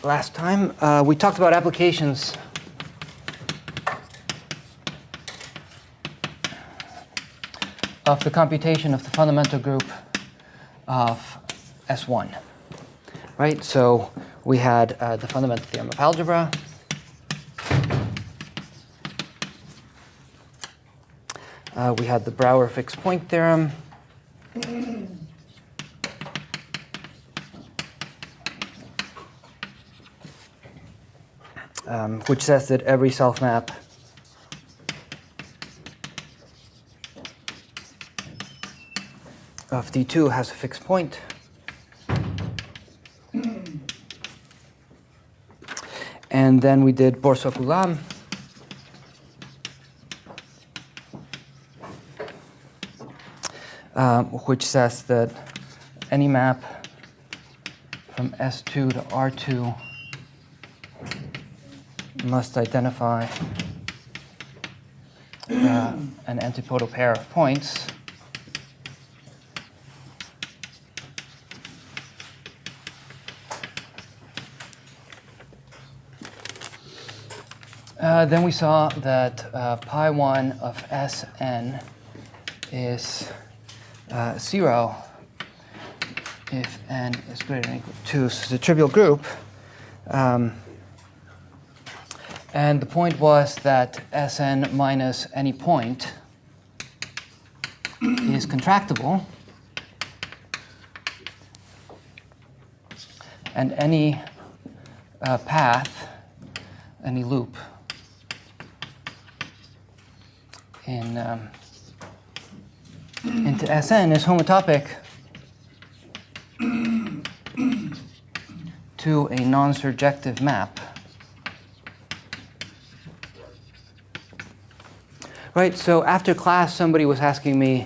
last time, we talked about applications of the computation of the fundamental group of S1. Right? So we had the fundamental theorem of algebra. We had the Brouwer fixed point theorem. Which says that every self-map of D2 has a fixed point. And then we did Borsuk-Ulam. Which says that any map from S2 to R2 must identify an antipodal pair of points then we saw that pi1 of Sn is 0 if n is greater than or equal to 2. So it's a trivial group. And the point was that Sn minus any point is contractible. And any path, any loop into Sn is homotopic to a non-surjective map. Right, so after class, somebody was asking me,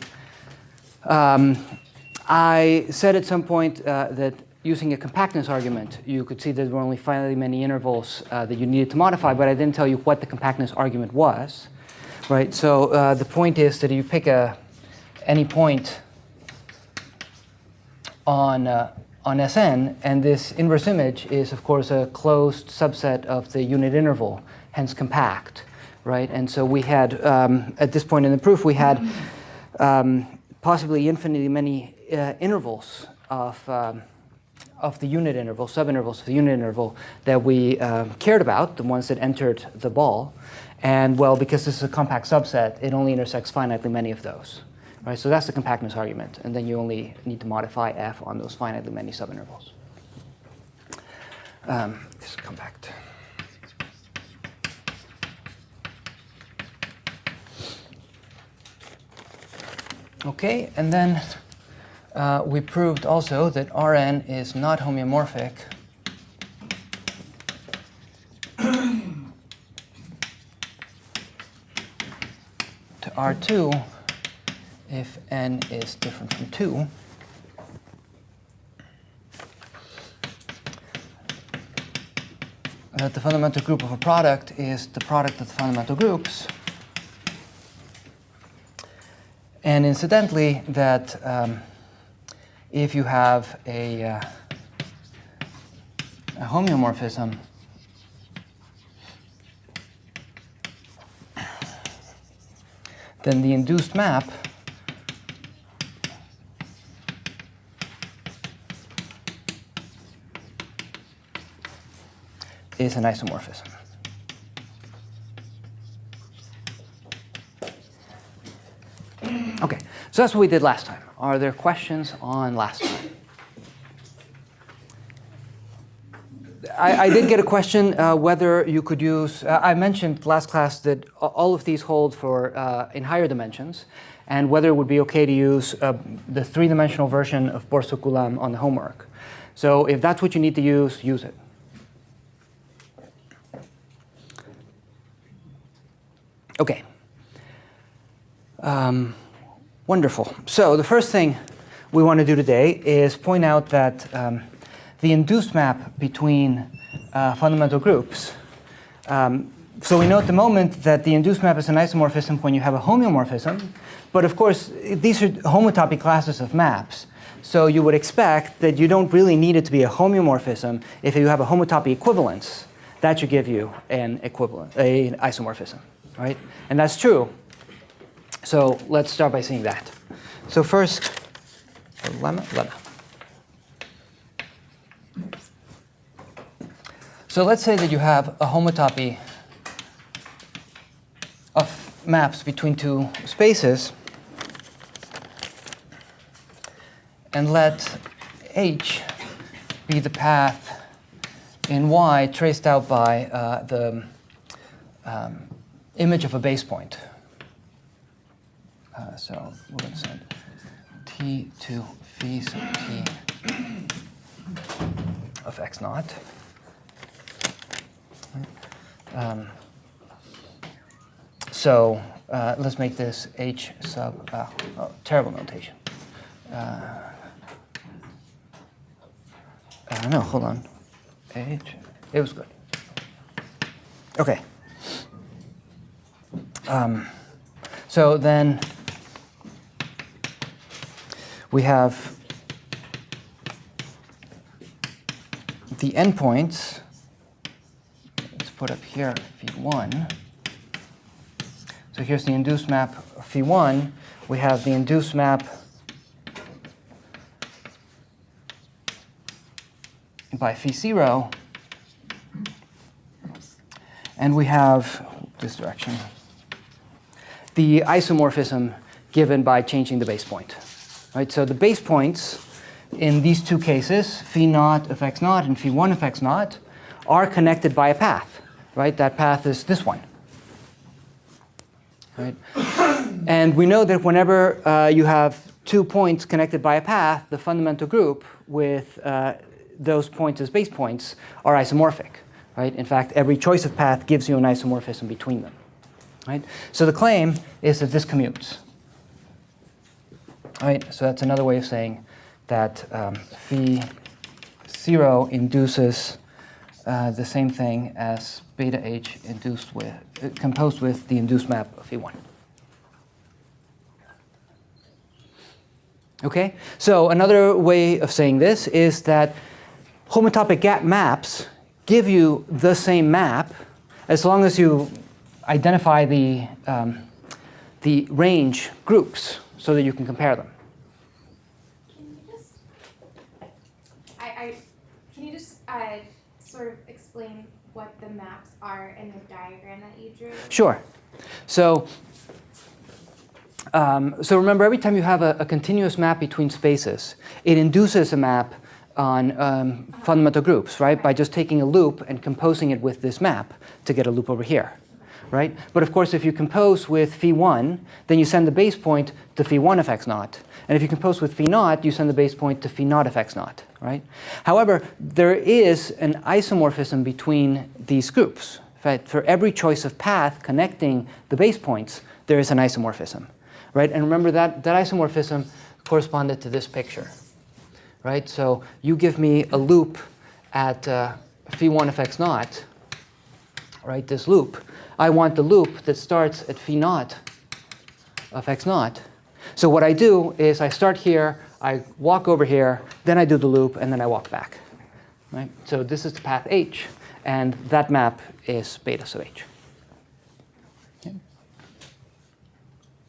I said at some point that using a compactness argument, you could see there were only finitely many intervals that you needed to modify, but I didn't tell you what the compactness argument was. Right, so the point is that you pick any point on Sn, and this inverse image is, of course, a closed subset of the unit interval, hence compact. Right, and so we had, at this point in the proof, we had possibly infinitely many intervals of the unit interval, subintervals of the unit interval that we cared about, the ones that entered the ball. And well, because this is a compact subset, it only intersects finitely many of those. Right, so that's the compactness argument, and then you only need to modify f on those finitely many subintervals. This is compact. Okay, and then we proved also that Rn is not homeomorphic to R2 if n is different from 2. That the fundamental group of a product is the product of the fundamental groups. And incidentally, that if you have a homeomorphism, then the induced map is an isomorphism. Okay, so that's what we did last time. Are there questions on last time? I did get a question whether you could use, I mentioned last class that all of these hold for in higher dimensions, and whether it would be okay to use the three-dimensional version of Borsuk-Ulam on the homework. So if that's what you need to use it. Okay. Wonderful. So the first thing we want to do today is point out that the induced map between fundamental groups. So we know at the moment that the induced map is an isomorphism when you have a homeomorphism. But of course, these are homotopy classes of maps. So you would expect that you don't really need it to be a homeomorphism. If you have a homotopy equivalence, that should give you an isomorphism, right? And that's true. So let's start by seeing that. So first, lemma. So let's say that you have a homotopy of maps between two spaces, and let H be the path in Y traced out by the image of a base point. So we're going to send T to phi sub T of x naught. So let's make this H sub, terrible notation. No, hold on. H, it was good. Okay. So then we have the endpoints. Let's put up here phi1. So here's the induced map of phi1. We have the induced map by phi0. And we have this direction, the isomorphism given by changing the base point. Right? So the base points in these two cases, phi0 of x naught and phi1 of x naught, are connected by a path. Right? That path is this one. Right? And we know that whenever you have 2 points connected by a path, the fundamental group with those points as base points are isomorphic. Right? In fact, every choice of path gives you an isomorphism between them. Right? So the claim is that this commutes. Right? So that's another way of saying that phi0 induces the same thing as beta H induced with, composed with the induced map of phi1. Okay? So another way of saying this is that homotopic gap maps give you the same map as long as you identify the range groups so that you can compare them. Can you just sort of explain what the maps are in the diagram that you drew? Sure. So remember, every time you have a continuous map between spaces, it induces a map on fundamental groups, right? By just taking a loop and composing it with this map to get a loop over here, right? But of course, if you compose with phi1, then you send the base point to phi1 of x naught. And if you compose with phi0, you send the base point to phi0 of x naught, right? However, there is an isomorphism between these groups. Right? For every choice of path connecting the base points, there is an isomorphism, right? And remember that isomorphism corresponded to this picture. Right? So you give me a loop at phi1 of x naught, right? This loop. I want the loop that starts at phi0 of x naught. So what I do is I start here, I walk over here, then I do the loop, and then I walk back. Right? So this is the path H, and that map is beta sub H.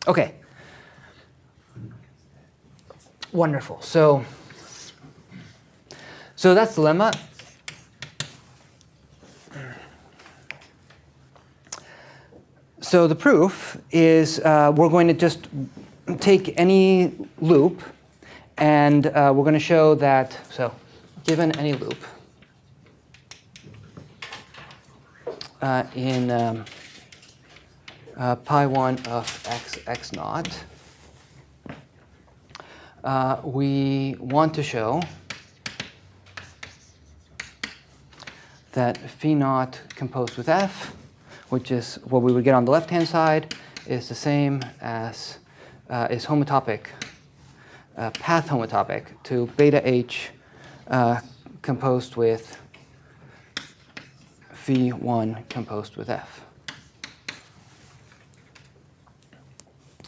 Okay. Wonderful. So that's the lemma. So the proof is we're going to just take any loop, and we're going to show that, so given any loop in pi1 of x naught, we want to show that phi naught composed with f, which is what we would get on the left-hand side, is the same as, is homotopic, path homotopic to beta h composed with phi1 composed with f.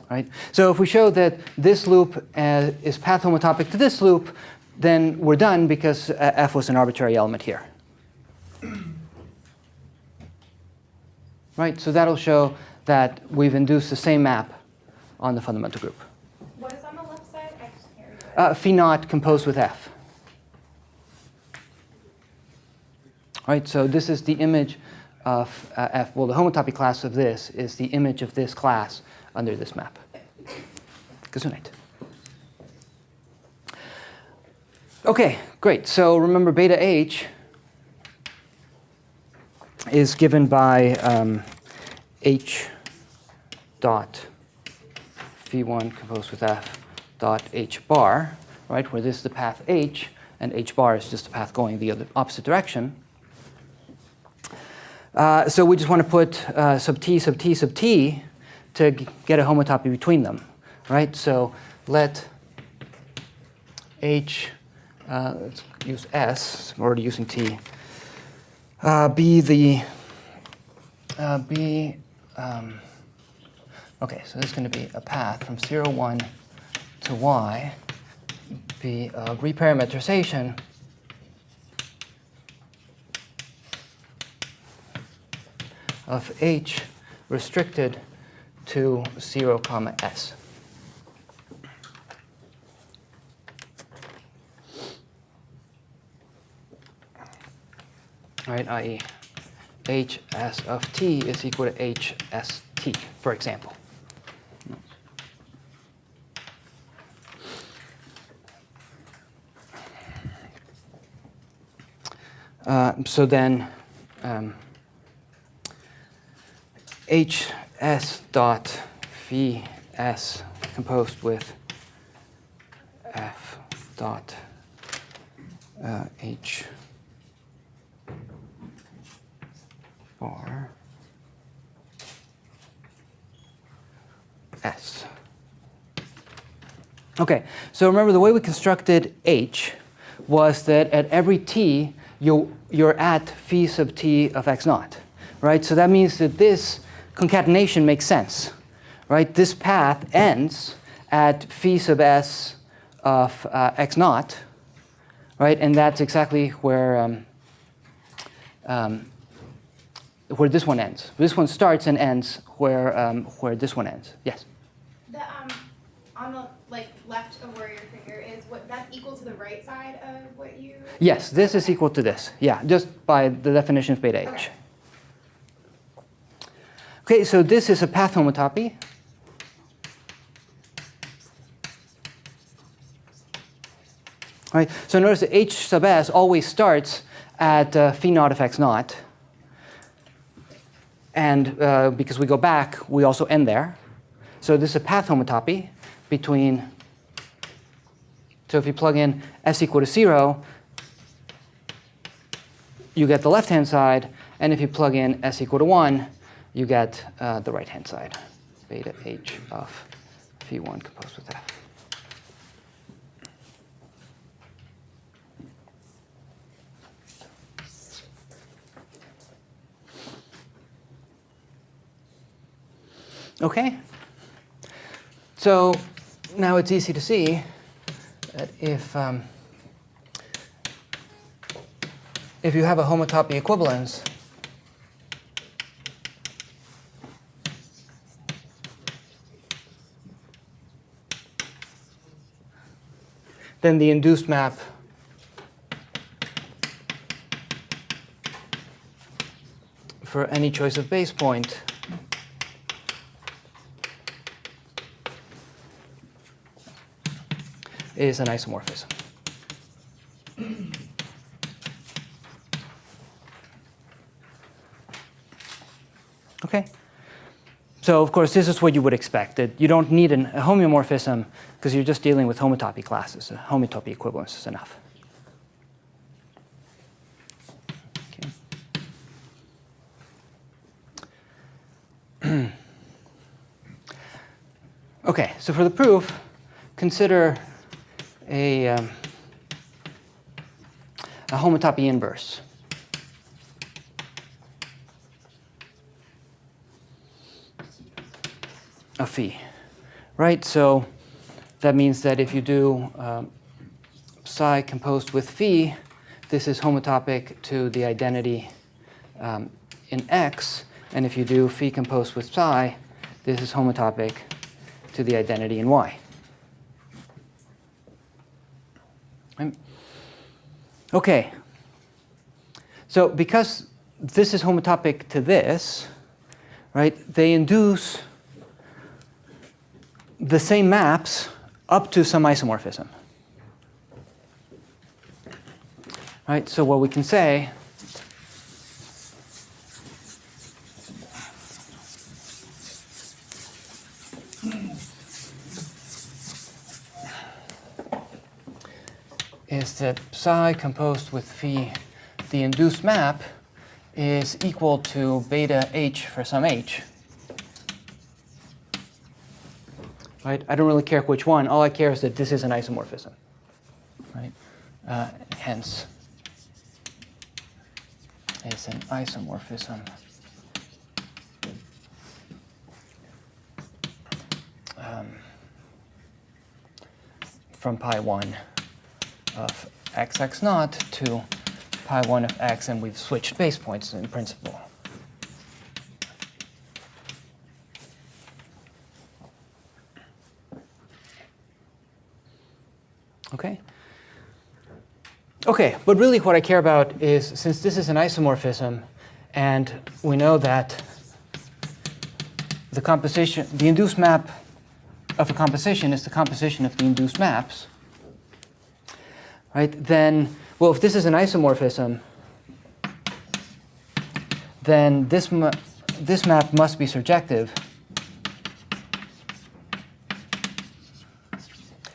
right? So if we show that this loop is path homotopic to this loop, then we're done because f was an arbitrary element here. Right, so that'll show that we've induced the same map on the fundamental group. What is on the left side? I just can't read it. Phi naught composed with f. Right, so this is the image of f. Well, the homotopy class of this is the image of this class under this map. Gesundheit. Okay, great. So remember, beta h is given by h dot phi1 composed with f dot h bar, right, where this is the path h, and h bar is just the path going the opposite direction. So we just want to put sub t sub t sub t to get a homotopy between them, right? So let h, let's use s, I'm already using t, be the, okay, so this is going to be a path from 0, 1 to y, be a reparametrization of h restricted to 0, comma s. Right, i.e. hs of t is equal to hst, for example. So then hs dot phi s composed with f dot h bar s. Okay, so remember the way we constructed h was that at every t you're at phi sub t of x naught, right? So that means that this concatenation makes sense, right? This path ends at phi sub s of x naught, right? And that's exactly where this one ends. This one starts and ends where this one ends. Yes? The on the left of where your finger is, that's equal to the right side of what you... Yes, this is equal to this. Yeah, just by the definition of beta h. Okay. Okay, so this is a path homotopy. Right, so notice that h sub s always starts at phi naught of x naught. And because we go back, we also end there. So this is a path homotopy between, so if you plug in s equal to 0, you get the left-hand side. And if you plug in s equal to 1, you get the right-hand side, beta h of phi1 composed with f. Okay, so now it's easy to see that if you have a homotopy equivalence, then the induced map for any choice of base point is an isomorphism. Okay? So, of course, this is what you would expect. That you don't need a homeomorphism because you're just dealing with homotopy classes. A homotopy equivalence is enough. Okay. Okay, so for the proof, consider a homotopy inverse. Of phi. right? So that means that if you do psi composed with phi, this is homotopic to the identity in X. And if you do phi composed with psi, this is homotopic to the identity in Y. OK. So because this is homotopic to this, right, they induce the same maps up to some isomorphism. Right, so what we can say is that psi composed with phi, the induced map, is equal to beta h for some h. Right? I don't really care which one. All I care is that this is an isomorphism. Right? Hence, it's an isomorphism from pi 1 of x naught to pi 1 of x, and we've switched base points in principle. OK? OK, but really what I care about is, since this is an isomorphism, and we know that the composition, the induced map of a composition is the composition of the induced maps, right? Then, well, if this is an isomorphism, then this map must be surjective,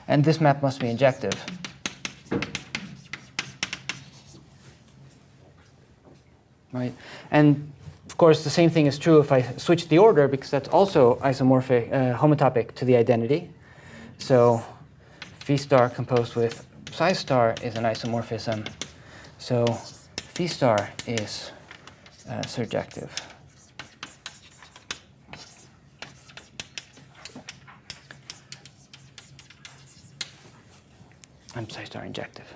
and this map must be injective. Right? And of course, the same thing is true if I switch the order, because that's also isomorphic, homotopic to the identity. So phi star composed with psi star is an isomorphism. So phi star is surjective. And psi star injective.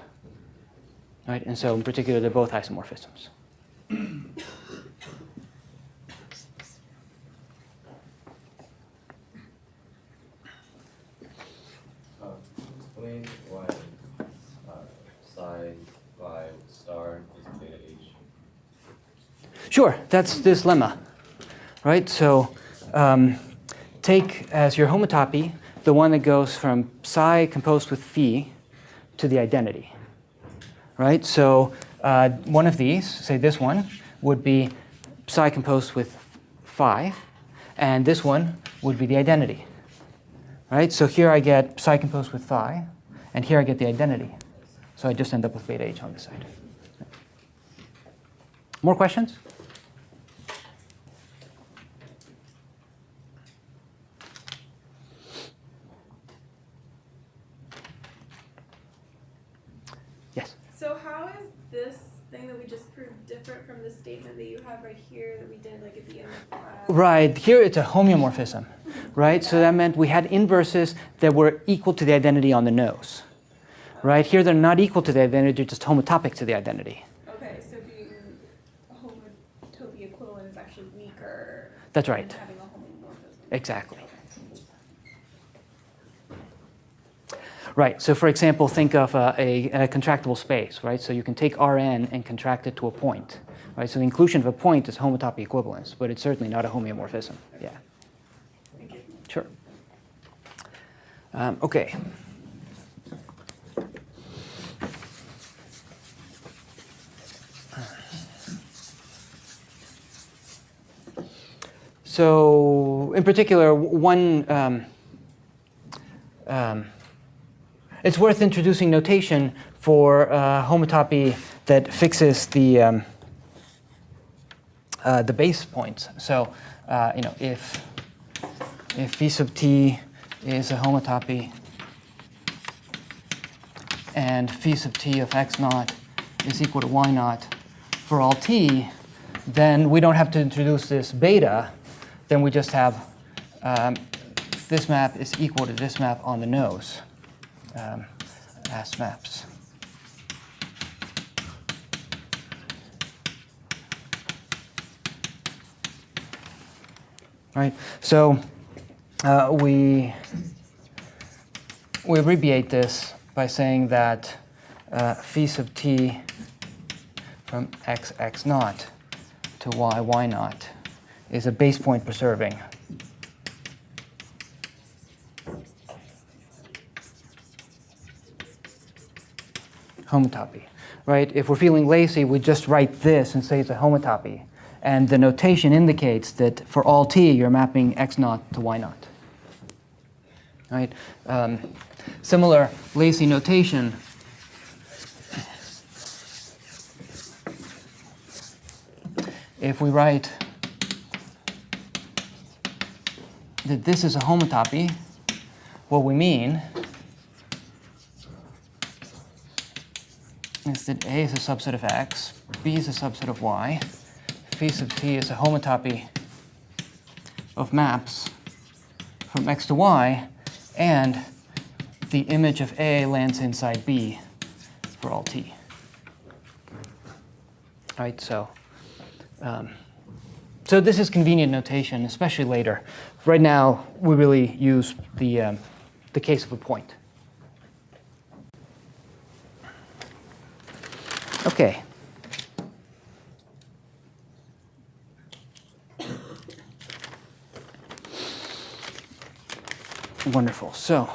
Right? And so in particular, they're both isomorphisms. Explain why psi by star is beta h. Sure, that's this lemma, right? So take as your homotopy the one that goes from psi composed with phi to the identity, right? So one of these, say this one, would be psi composed with phi, and this one would be the identity, right? So here I get psi composed with phi, and here I get the identity. So I just end up with beta h on this side. More questions? Yes? So how is this thing that we just proved different from the statement that you have right here that we did like at the end of class? Right, here it's a homeomorphism, right? So that meant we had inverses that were equal to the identity on the nose, right? Here they're not equal to the identity, they're just homotopic to the identity. Okay, so being a homotopy equivalent is actually weaker. That's right. Than having a homomorphism. Exactly. Right, so for example, think of a contractible space, right? So you can take Rn and contract it to a point, right? So the inclusion of a point is homotopy equivalence, but it's certainly not a homeomorphism. Yeah. Thank you. Sure. OK. So in particular, one it's worth introducing notation for homotopy that fixes the base points. So if phi sub t is a homotopy and phi sub t of x naught is equal to y naught for all t, then we don't have to introduce this beta. Then we just have if this map is equal to this map on the nose, as maps. Right. So we abbreviate this by saying that phi sub t from x naught to y naught is a base point preserving homotopy. Right? If we're feeling lazy, we just write this and say it's a homotopy. And the notation indicates that for all t, you're mapping x naught to y naught. Right? Similar lazy notation if we write that this is a homotopy, what we mean is that A is a subset of x, B is a subset of y, phi sub t is a homotopy of maps from x to y, and the image of A lands inside B for all t. Right, so this is convenient notation, especially later. Right now, we really use the case of a point. Okay. Wonderful. So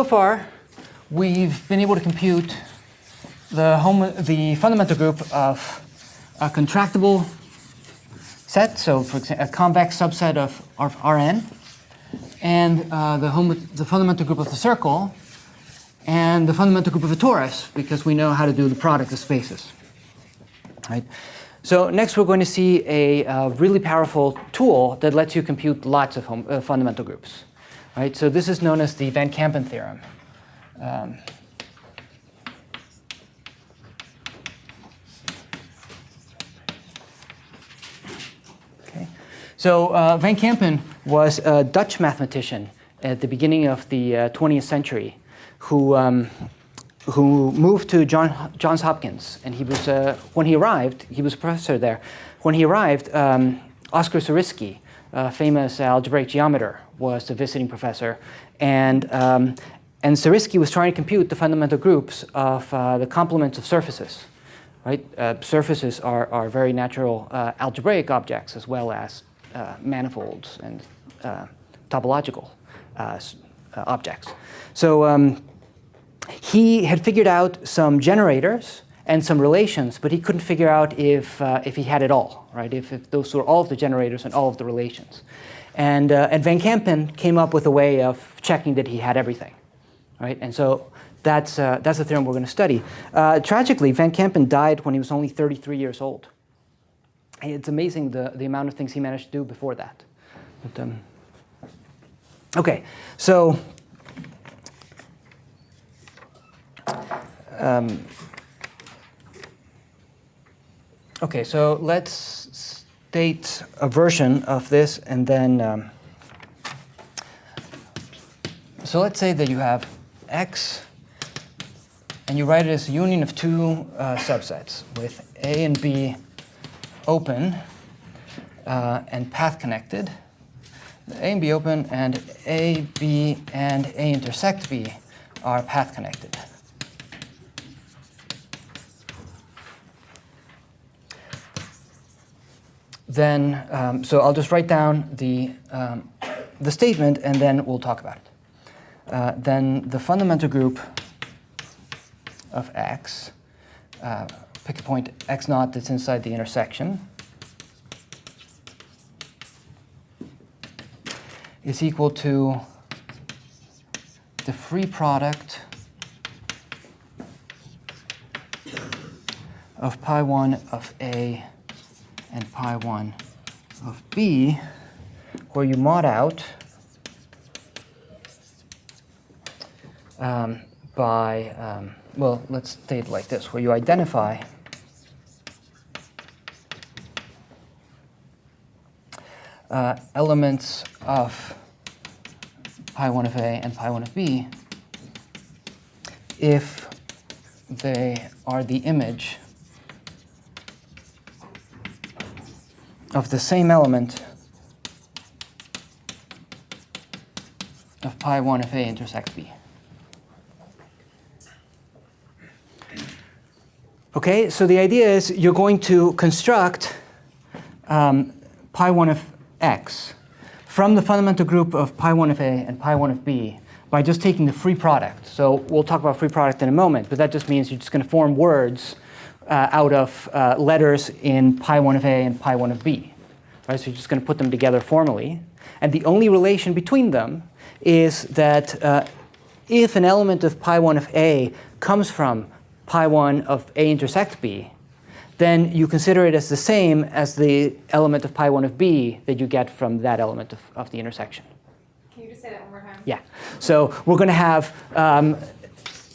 far, we've been able to compute the fundamental group of a contractible set, so for example, a convex subset of Rn, and the fundamental group of the circle, and the fundamental group of a torus, because we know how to do the product of spaces. Right? So next we're going to see a really powerful tool that lets you compute lots of fundamental groups. Right? So this is known as the Van Kampen Theorem. So Van Kampen was a Dutch mathematician at the beginning of the 20th century who moved to Johns Hopkins. And he was, when he arrived, he was a professor there. When he arrived, Oskar Zariski, a famous algebraic geometer, was the visiting professor. And Zariski was trying to compute the fundamental groups of the complements of surfaces. Right? Surfaces are very natural algebraic objects as well as manifolds and topological objects. So he had figured out some generators and some relations, but he couldn't figure out if he had it all, right? If those were all of the generators and all of the relations. And Van Kampen came up with a way of checking that he had everything, right? And so that's the theorem we're going to study. Tragically, Van Kampen died when he was only 33 years old. It's amazing the amount of things he managed to do before that. But, okay, so so let's state a version of this, and then so let's say that you have X, and you write it as a union of two subsets with A and B open and path connected. A and B open, and A, B, and A intersect B are path connected. Then, so I'll just write down the statement, and then we'll talk about it. Then the fundamental group of X, pick a point x naught that's inside the intersection, is equal to the free product of pi 1 of A and pi 1 of B, where you mod out by, well, let's state it like this, where you identify elements of pi1 of A and pi1 of B if they are the image of the same element of pi1 of A intersects B. Okay, so the idea is you're going to construct pi1 of X from the fundamental group of pi1 of A and pi1 of B by just taking the free product. So we'll talk about free product in a moment, but that just means you're just going to form words out of letters in pi1 of A and pi1 of B. Right? So you're just going to put them together formally. And the only relation between them is that if an element of pi1 of A comes from pi1 of A intersect B, then you consider it as the same as the element of pi1 of B that you get from that element of the intersection. Can you just say that one more time? Yeah. So we're going to have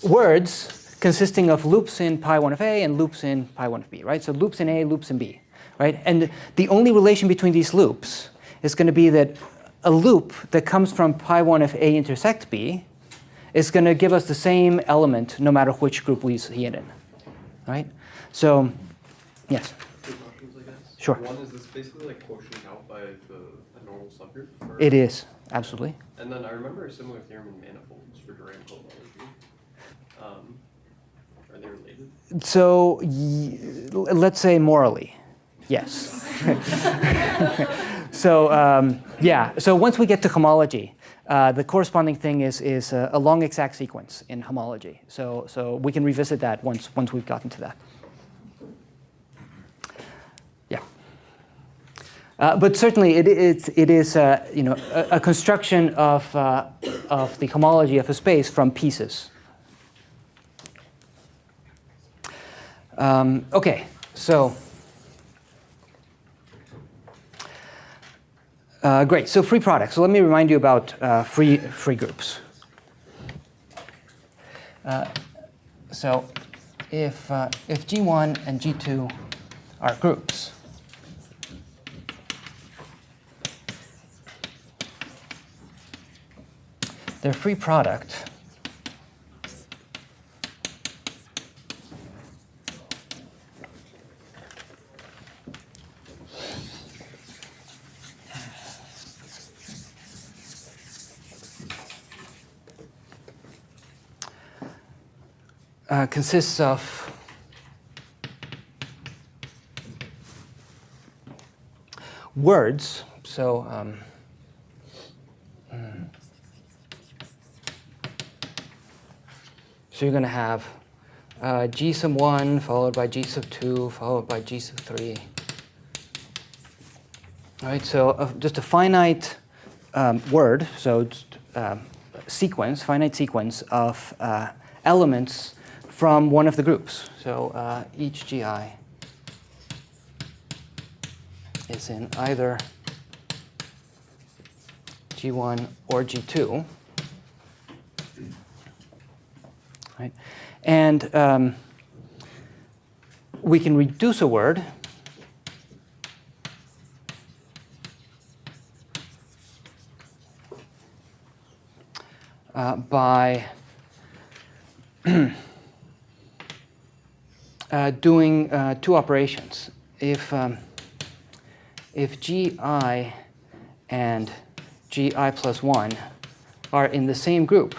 words consisting of loops in pi1 of A and loops in pi1 of B, right? So loops in A, loops in B, right? And the only relation between these loops is going to be that a loop that comes from pi1 of A intersect B is going to give us the same element no matter which group we see it in, right? So, yes? Two questions, I guess. Sure. One, is this basically like quotient out by a normal subgroup? Or? It is, absolutely. And then I remember a similar theorem in manifolds for Durand cohomology. Are they related? So let's say morally, yes. So yeah, so once we get to homology, the corresponding thing is a long exact sequence in homology. So we can revisit that once we've gotten to that. Yeah. But certainly it is you know, a construction of the homology of a space from pieces. Okay, so great. So free products. So let me remind you about free groups. So if G1 and G2 are groups, their free product consists of words. So so you're going to have G sub 1 followed by G sub 2 followed by G sub 3. All right, so just a finite word, so just, sequence, finite sequence of elements from one of the groups. So each GI is in either G1 or G2. Right? And we can reduce a word by doing two operations. If Gi and Gi plus 1 are in the same group,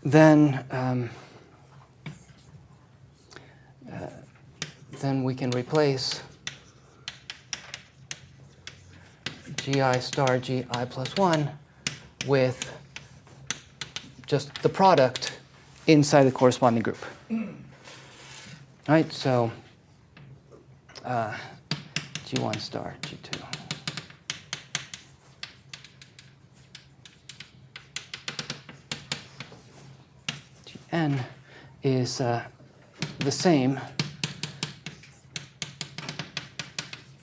then we can replace Gi star Gi plus 1 with just the product inside the corresponding group. Right, so G1 star G2. Gn is the same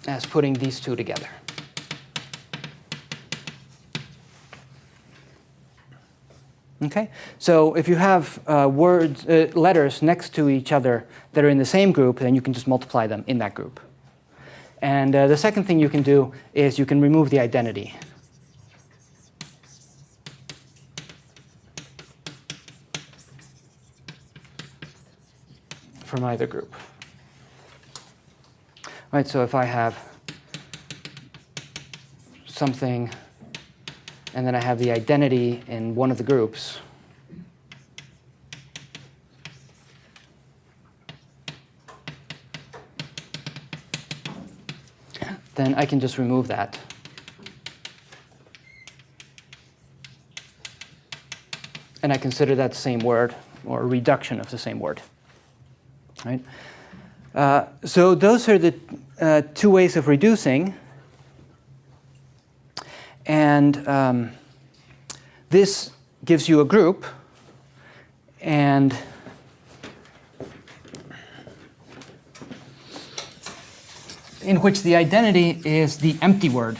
as putting these two together. Okay, so if you have letters next to each other that are in the same group, then you can just multiply them in that group. And the second thing you can do is you can remove the identity. From either group. Right, so if I have something and then I have the identity in one of the groups, then I can just remove that. And I consider that the same word, or a reduction of the same word. Right? So those are the two ways of reducing. And this gives you a group. And in which the identity is the empty word.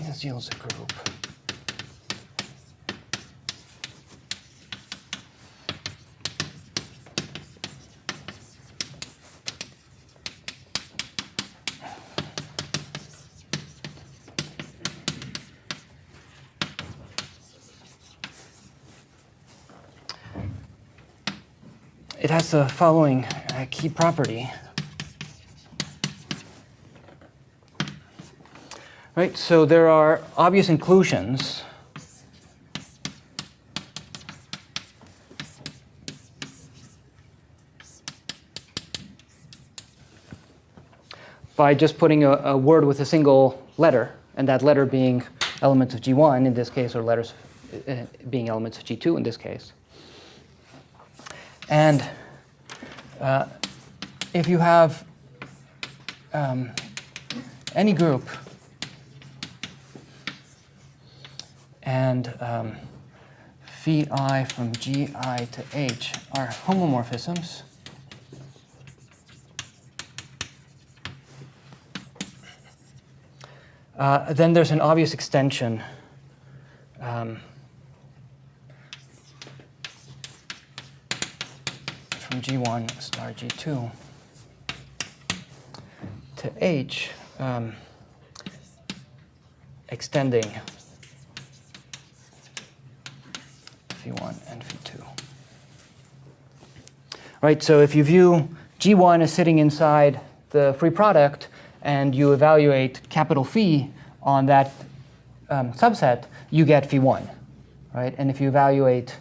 This yields a group. It has the following key property. Right, so there are obvious inclusions by just putting a word with a single letter, and that letter being elements of G1 in this case, or letters being elements of G2 in this case. And if you have any group and phi from Gi to H are homomorphisms, then there's an obvious extension from G1 star G2 to H, extending phi1 and phi2. Right, so if you view G1 as sitting inside the free product and you evaluate capital phi on that subset, you get phi1. Right? And if you evaluate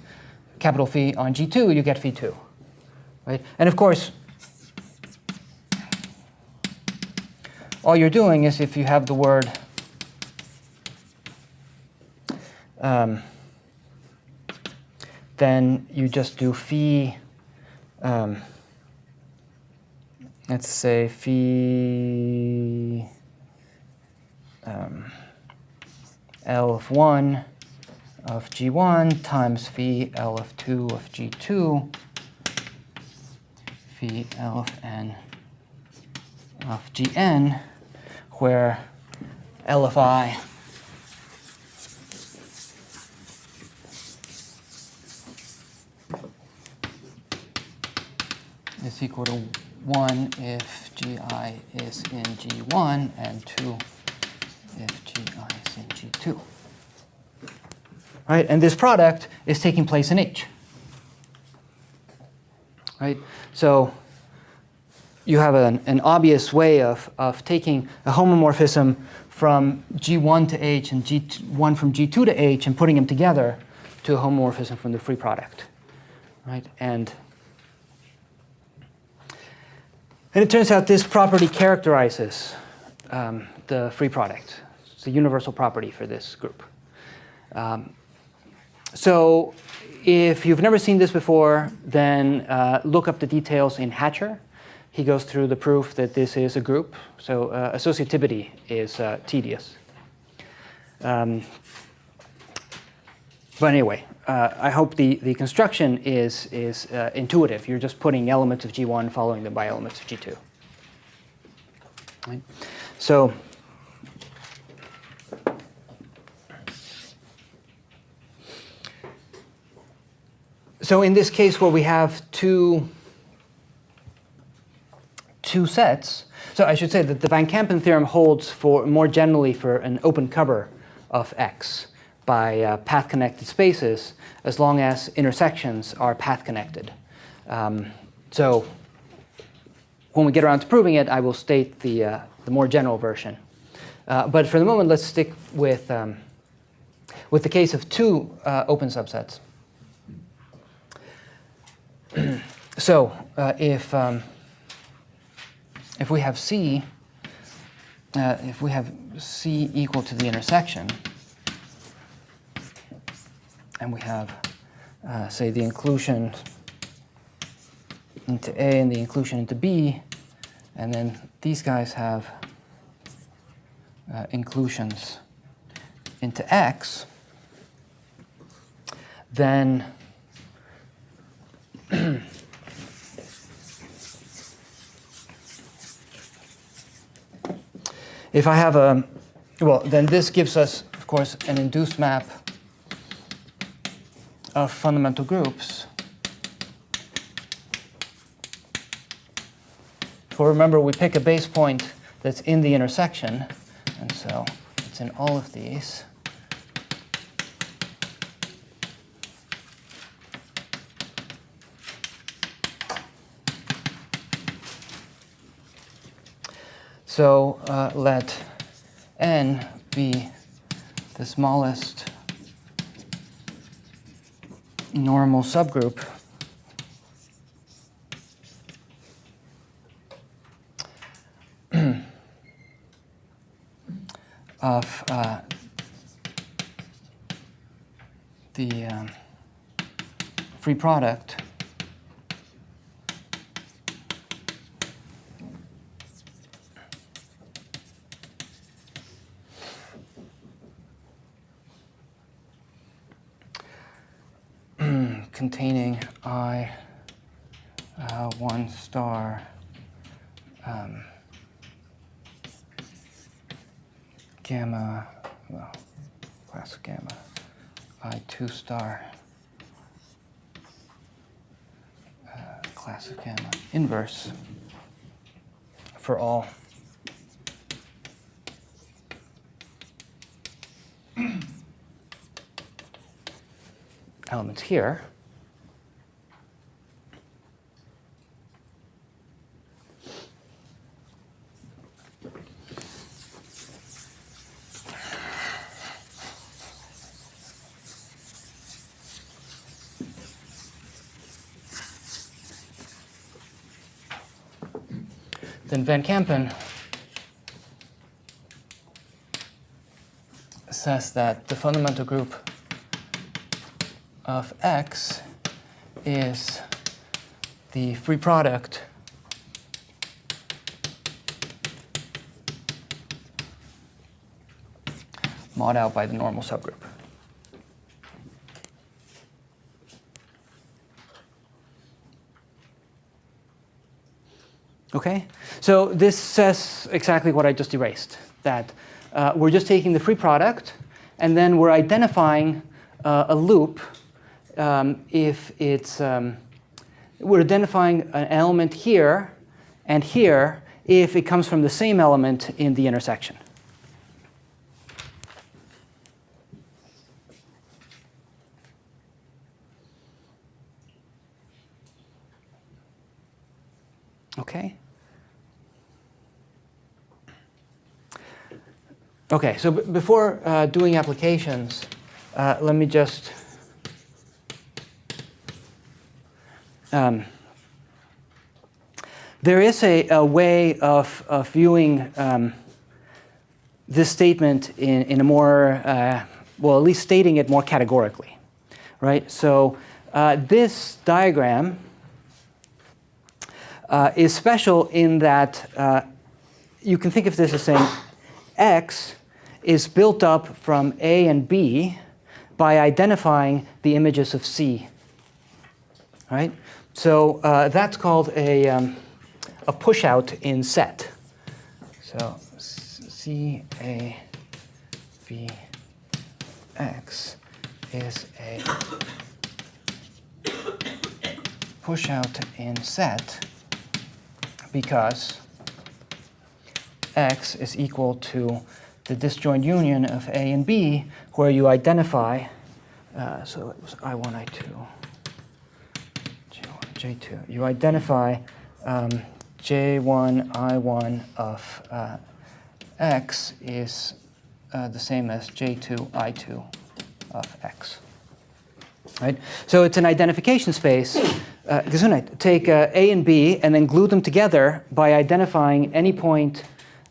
capital phi on G2, you get phi2. Right? And of course, all you're doing is if you have the word then you just do phi, let's say phi L of 1 of G1 times phi L of 2 of G2 phi L of n of Gn, where L of I is equal to 1 if Gi is in G1 and 2 if Gi is in G2. Right, and this product is taking place in H. Right, so you have an obvious way of taking a homomorphism from G1 to H and G1 from G2 to H and putting them together to a homomorphism from the free product. Right, and it turns out this property characterizes the free product. It's a universal property for this group. So if you've never seen this before, then look up the details in Hatcher. He goes through the proof that this is a group. So associativity is tedious. But anyway, I hope the construction is intuitive. You're just putting elements of G1, following them by elements of G2. Right? So So in this case where we have two sets, so I should say that the Van Kampen theorem holds for more generally for an open cover of X by path-connected spaces as long as intersections are path-connected. So when we get around to proving it, I will state the more general version. But for the moment, let's stick with the case of two open subsets. So if we have C, equal to the intersection, and we have, say, the inclusion into A and the inclusion into B, and then these guys have inclusions into X, then if I have then this gives us, of course, an induced map of fundamental groups. So remember, we pick a base point that's in the intersection, and so it's in all of these. So let n be the smallest normal subgroup of the free product containing I 1 star gamma, well, class of gamma, I 2 star class of gamma inverse for all elements here. Then Van Kampen says that the fundamental group of X is the free product mod out by the normal subgroup. Okay, so this says exactly what I just erased, that we're just taking the free product and then we're identifying a loop if it's, we're identifying an element here and here if it comes from the same element in the intersection. Okay. Okay, so before doing applications, let me just there is a way of viewing this statement in a more, well, at least stating it more categorically, right? So this diagram is special in that you can think of this as saying X is built up from A and B by identifying the images of C, right? So that's called a push-out in set. So C, A, B, X is a push out in set because X is equal to the disjoint union of A and B, where you identify, so it was I1, I2, J1, J2. You identify J1, I1 of X is the same as J2, I2 of X. Right? So it's an identification space. Take A and B and then glue them together by identifying any point,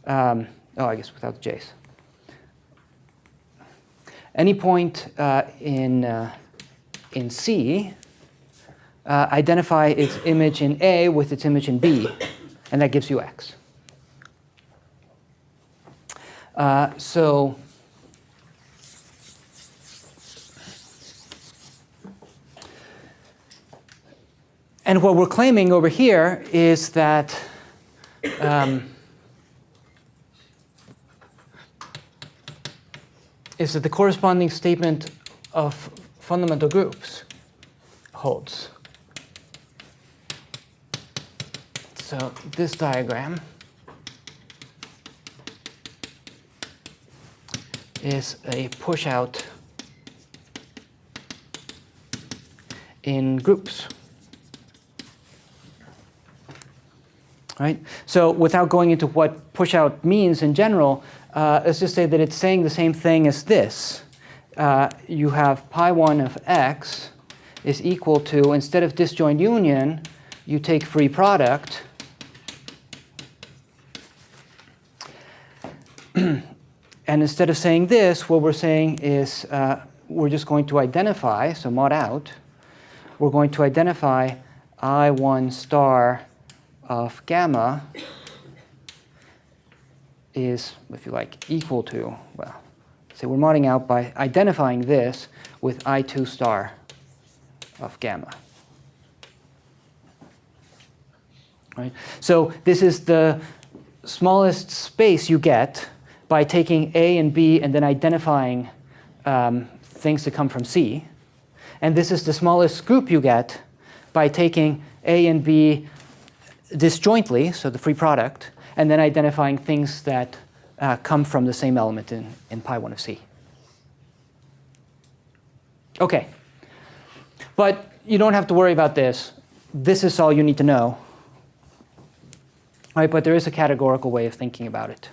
I guess without the J's. Any point in C, identify its image in A with its image in B, and that gives you X. And what we're claiming over here is that the corresponding statement of fundamental groups holds. So this diagram is a push out in groups. Right? So without going into what push out means in general, let's just say that it's saying the same thing as this. You have pi1 of x is equal to, instead of disjoint union, you take free product. And instead of saying this, what we're saying is we're just going to identify, so mod out, we're going to identify I1 star of gamma is, if you like, equal to, well, say we're modding out by identifying this with I2 star of gamma. Right? So this is the smallest space you get by taking A and B and then identifying things that come from C. And this is the smallest group you get by taking A and B disjointly, so the free product, and then identifying things that come from the same element in pi1 of C. OK. But you don't have to worry about this. This is all you need to know. Right, but there is a categorical way of thinking about it.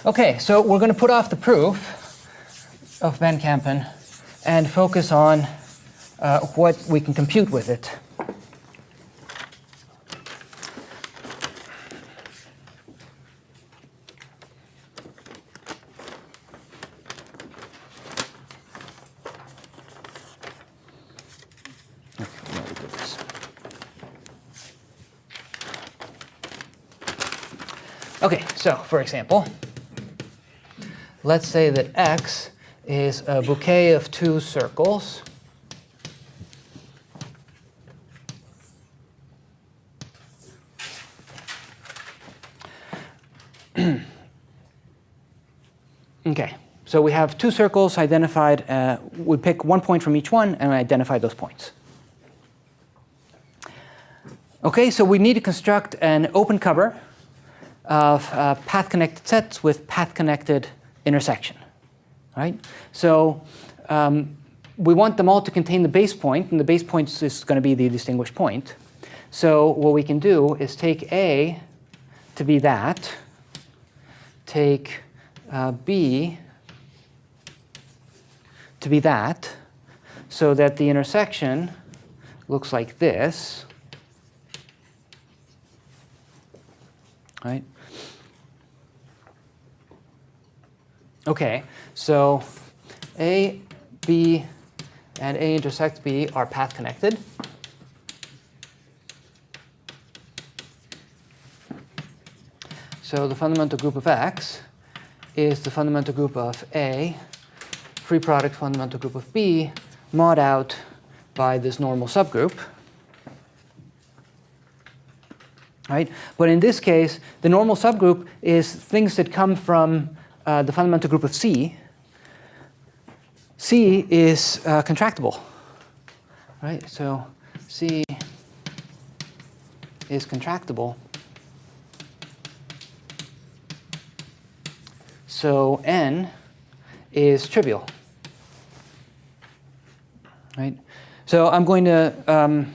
OK, so we're going to put off the proof of Van Kampen and focus on what we can compute with it. OK, so for example, let's say that X is a bouquet of two circles. OK, so we have two circles identified. We pick one point from each one and identify those points. OK, so we need to construct an open cover of path-connected sets with path-connected intersection. Right? So we want them all to contain the base point, and the base point is going to be the distinguished point. So what we can do is take A to be that, take B to be that, so that the intersection looks like this. Right? OK, so A, B, and A intersect B are path connected. So the fundamental group of X is the fundamental group of A, free product fundamental group of B, mod out by this normal subgroup. Right? But in this case, the normal subgroup is things that come from the fundamental group of C, C is contractible, right? So C is contractible. So N is trivial, right? So I'm going to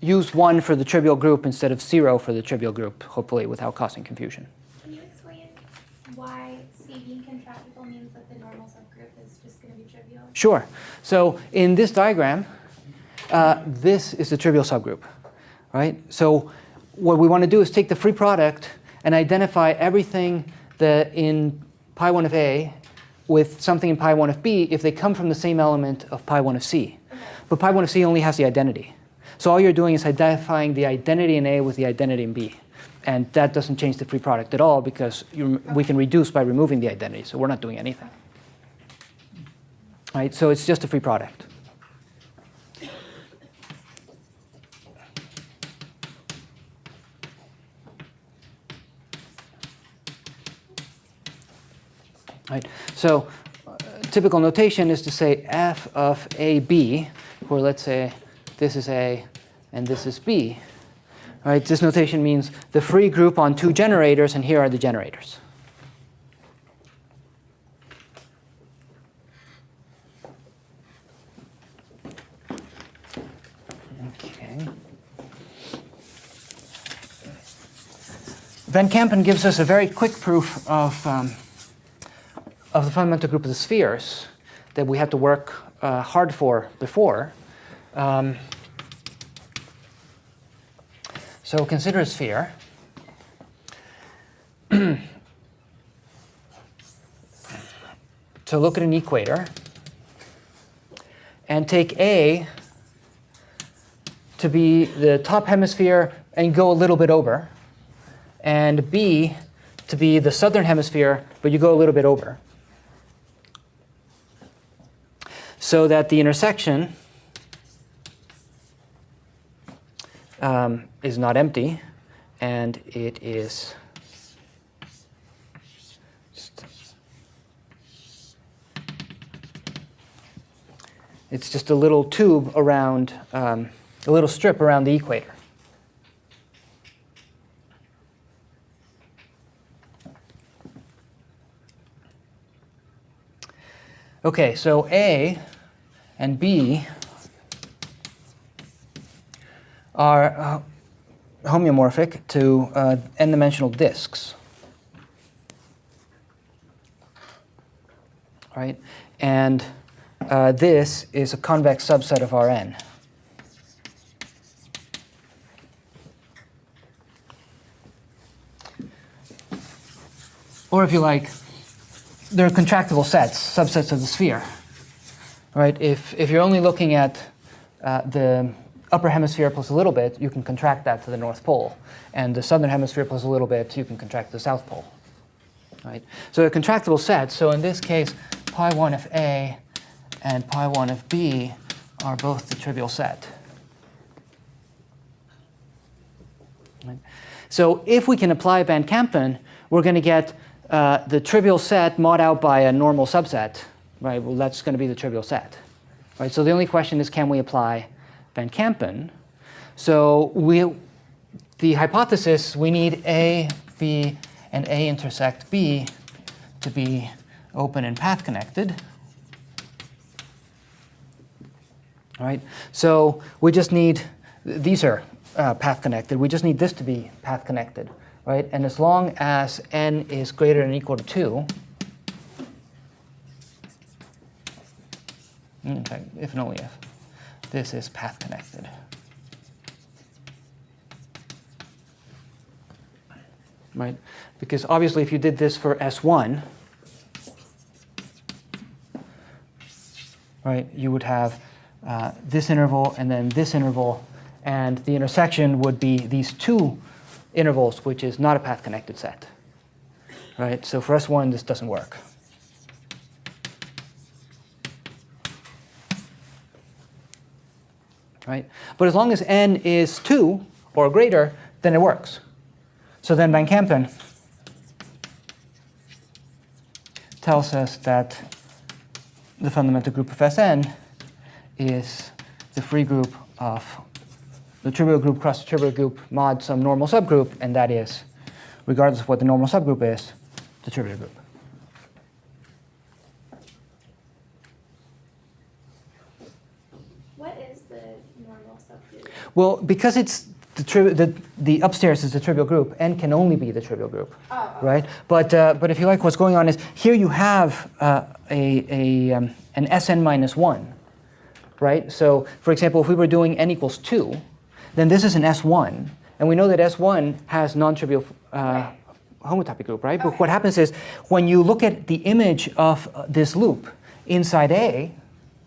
use 1 for the trivial group instead of 0 for the trivial group, hopefully without causing confusion. Can you explain why C being contractible means that the normal subgroup is just going to be trivial? Sure. So in this diagram, this is the trivial subgroup, right? So what we want to do is take the free product and identify everything that in pi1 of A with something in pi1 of B if they come from the same element of pi1 of C. But pi1 of C only has the identity. So all you're doing is identifying the identity in A with the identity in B. And that doesn't change the free product at all because we can reduce by removing the identity. So we're not doing anything. Right? So it's just a free product. Right. So typical notation is to say f of AB, where let's say this is A and this is B. Right. This notation means the free group on 2 generators, and here are the generators. Okay. Van Kampen gives us a very quick proof of the fundamental group of the spheres that we had to work hard for before. So consider a sphere. So look at an equator and take A to be the top hemisphere and go a little bit over, and B to be the southern hemisphere, but you go a little bit over. So that the intersection is not empty, and it is it's just a little tube around, a little strip around the equator. Okay, so A and B are homeomorphic to n-dimensional disks, right? And this is a convex subset of Rn. Or if you like, they're contractible sets, subsets of the sphere, right? If you're only looking at the upper hemisphere plus a little bit, you can contract that to the North Pole. And the southern hemisphere plus a little bit, you can contract to the South Pole, right? So they're contractible sets. So in this case, pi1 of A and pi1 of B are both the trivial set. Right? So if we can apply Van Kampen, we're going to get the trivial set mod out by a normal subset, right? Well, that's going to be the trivial set, right? So the only question is, can we apply Van Kampen? So the hypothesis, we need A, B, and A intersect B to be open and path connected. All right. So we just need, these are path connected. We just need this to be path connected. Right? And as long as n is greater than or equal to 2, in fact, if and only if, this is path connected. Right? Because obviously if you did this for S1, right, you would have this interval and then this interval, and the intersection would be these two intervals, which is not a path-connected set, right? So for S1, this doesn't work. Right? But as long as n is 2 or greater, then it works. So then Van Kampen tells us that the fundamental group of Sn is the free group of the trivial group cross the trivial group mod some normal subgroup, and that is, regardless of what the normal subgroup is, the trivial group. What is the normal subgroup? Well, because it's the upstairs is the trivial group, n can only be the trivial group, right? But if you like, what's going on is here you have an Sn minus 1, right? So, for example, if we were doing n equals 2, then this is an S1, and we know that S1 has non-trivial homotopy group, right? But what happens is when you look at the image of this loop inside A,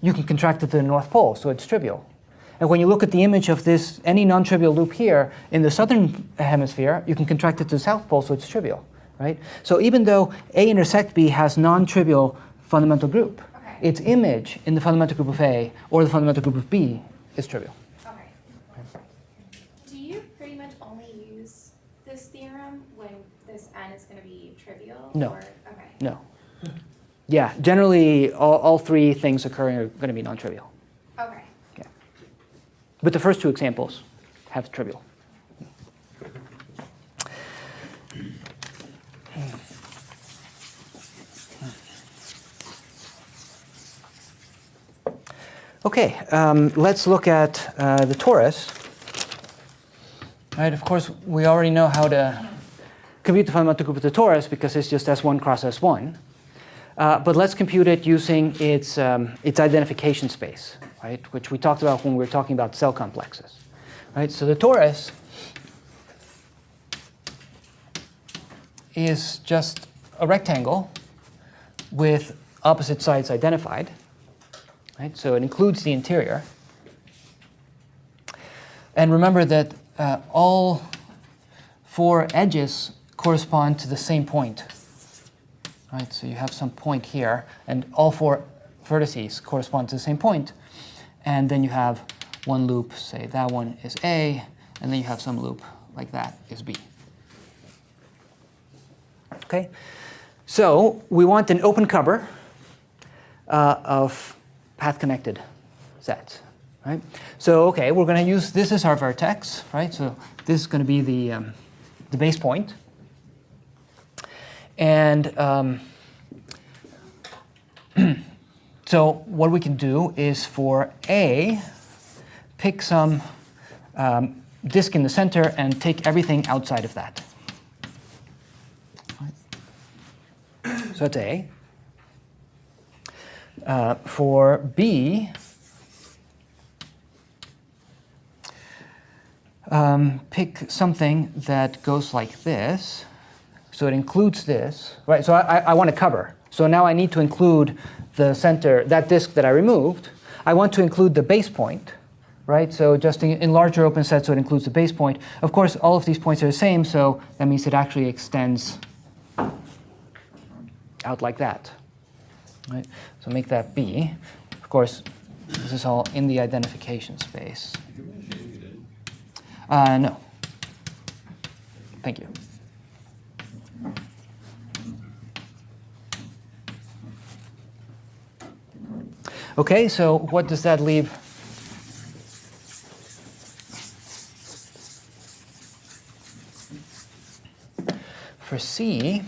you can contract it to the North Pole, so it's trivial. And when you look at the image of this, any non-trivial loop here in the southern hemisphere, you can contract it to the South Pole, so it's trivial, right? So even though A intersect B has non-trivial fundamental group, its image in the fundamental group of A or the fundamental group of B is trivial. Do you pretty much only use this theorem when this n is going to be trivial? No. Or, okay. No. Yeah, generally all three things occurring are going to be non-trivial. Okay. Yeah. But the first two examples have trivial. Okay, let's look at the torus. Right, of course, we already know how to compute the fundamental group of the torus because it's just S1 cross S1. But let's compute it using its identification space, right, which we talked about when we were talking about cell complexes. Right, so the torus is just a rectangle with opposite sides identified. Right, so it includes the interior. And remember that all four edges correspond to the same point. Right, so you have some point here, and all four vertices correspond to the same point. And then you have one loop, say that one is A, and then you have some loop like that is B. Okay, so we want an open cover of path-connected sets. Right? So okay, we're going to use this as our vertex, right? So this is going to be the base point. And so what we can do is for A, pick some disk in the center and take everything outside of that. Right. So that's A. For B, pick something that goes like this. So it includes this, right? So I want to cover. So now I need to include the center, that disk that I removed. I want to include the base point, right? So just in larger open sets, so it includes the base point. Of course, all of these points are the same, so that means it actually extends out like that, right? So make that B. Of course, this is all in the identification space. No. Thank you. Okay, so what does that leave? For C,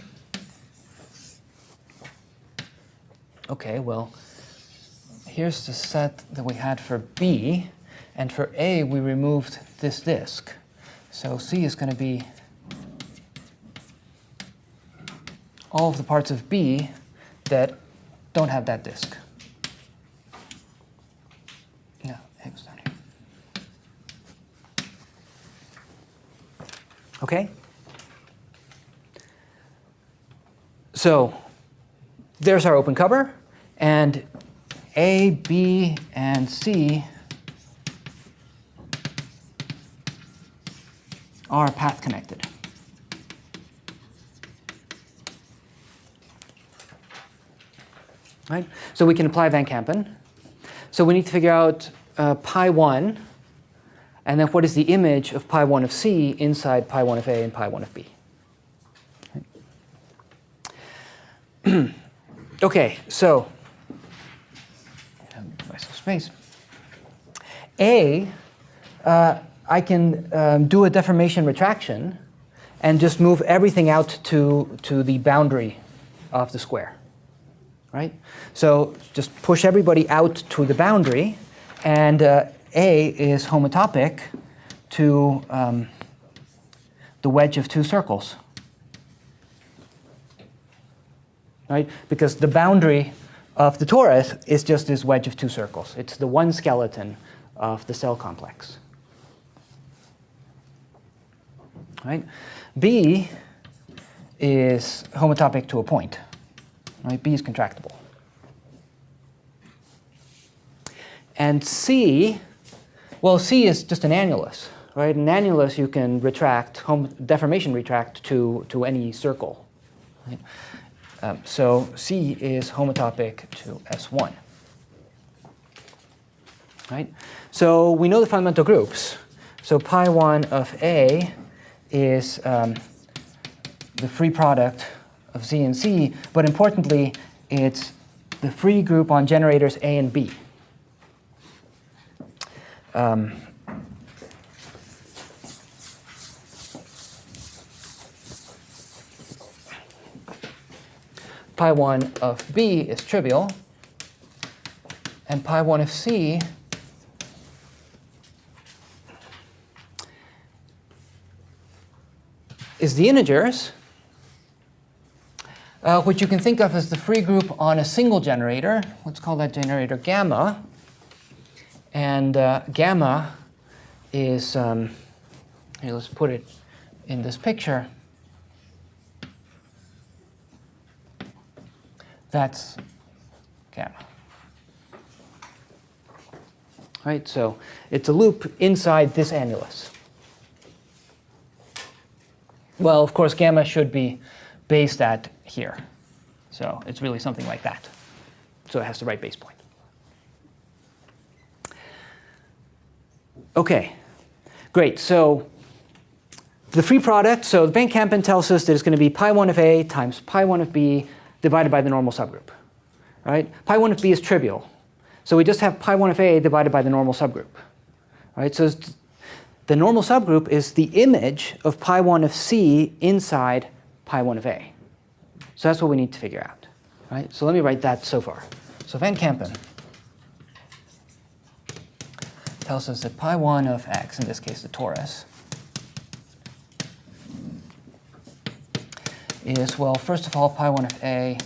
okay, well, here's the set that we had for B, and for A, we removed this disk. So C is going to be all of the parts of B that don't have that disk. Yeah, it was down here. Okay? So there's our open cover, and A, B, and C are path connected. Right? So we can apply Van Kampen. So we need to figure out pi 1, and then what is the image of pi 1 of C inside pi 1 of A and pi 1 of B. Right? Okay, so myself space. A, I can do a deformation retraction and just move everything out to the boundary of the square, right? So just push everybody out to the boundary, and A is homotopic to the wedge of two circles, right? Because the boundary of the torus is just this wedge of two circles. It's the one skeleton of the cell complex, right? B is homotopic to a point, right? B is contractible. And C, well, C is just an annulus, right? An annulus you can retract, deformation retract to any circle, right? So C is homotopic to S1, right? So we know the fundamental groups. So pi1 of A is the free product of Z and C, but importantly, it's the free group on generators A and B. Pi1 of B is trivial, and pi1 of C is the integers, which you can think of as the free group on a single generator. Let's call that generator gamma. And gamma is, here, let's put it in this picture. That's gamma. Right, so it's a loop inside this annulus. Well, of course, gamma should be based at here. So it's really something like that. So it has the right base point. OK, great. So the free product, so Van Kampen tells us that it's going to be pi1 of A times pi1 of B divided by the normal subgroup. Right? Pi1 of B is trivial. So we just have pi1 of A divided by the normal subgroup. Right? So the normal subgroup is the image of pi1 of C inside pi1 of A. So that's what we need to figure out. Right? So let me write that so far. So Van Kampen tells us that pi1 of X, in this case the torus, is, well, first of all, pi1 of A,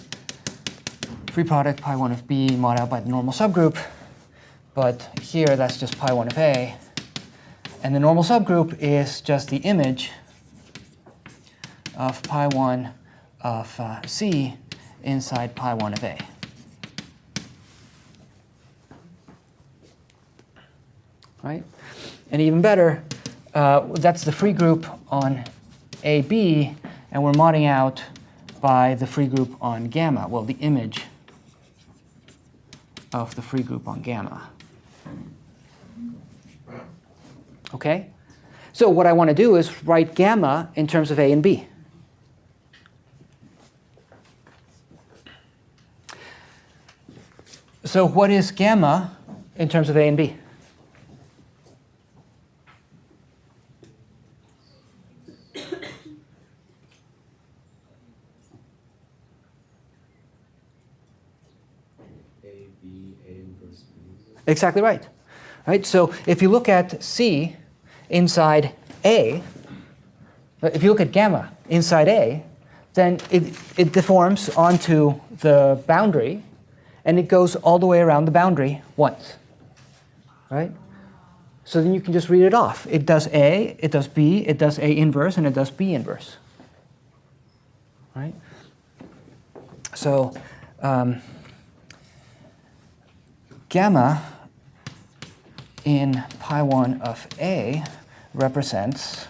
free product pi1 of B mod out by the normal subgroup. But here, that's just pi1 of A. And the normal subgroup is just the image of pi1 of C inside pi1 of A. Right? And even better, that's the free group on AB, and we're modding out by the free group on gamma. Well, the image of the free group on gamma. OK? So what I want to do is write gamma in terms of A and B. So what is gamma in terms of A and B? Exactly right. Right? So if you look at C inside A, if you look at gamma inside A, then it deforms onto the boundary, and it goes all the way around the boundary once. Right? So then you can just read it off. It does A, it does B, it does A inverse, and it does B inverse. Right? So gamma in pi1 of A represents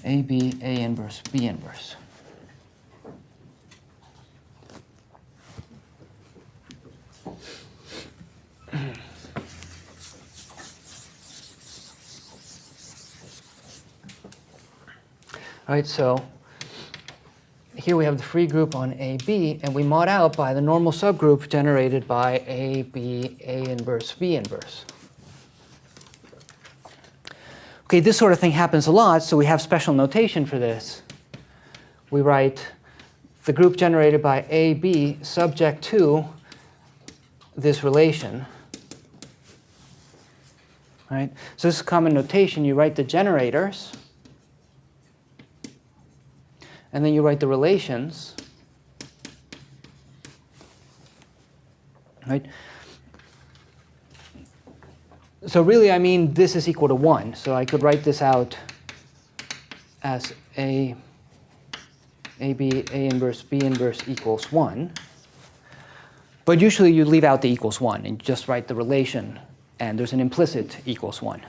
AB, A inverse, B inverse. All right, so here we have the free group on AB, and we mod out by the normal subgroup generated by AB, A inverse, B inverse. Okay, this sort of thing happens a lot, so we have special notation for this. We write the group generated by AB subject to this relation. Right? So this is common notation. You write the generators, and then you write the relations. Right? So really, I mean, this is equal to 1. So I could write this out as AB, A inverse, B inverse equals 1. But usually you leave out the equals 1 and just write the relation. And there's an implicit equals 1.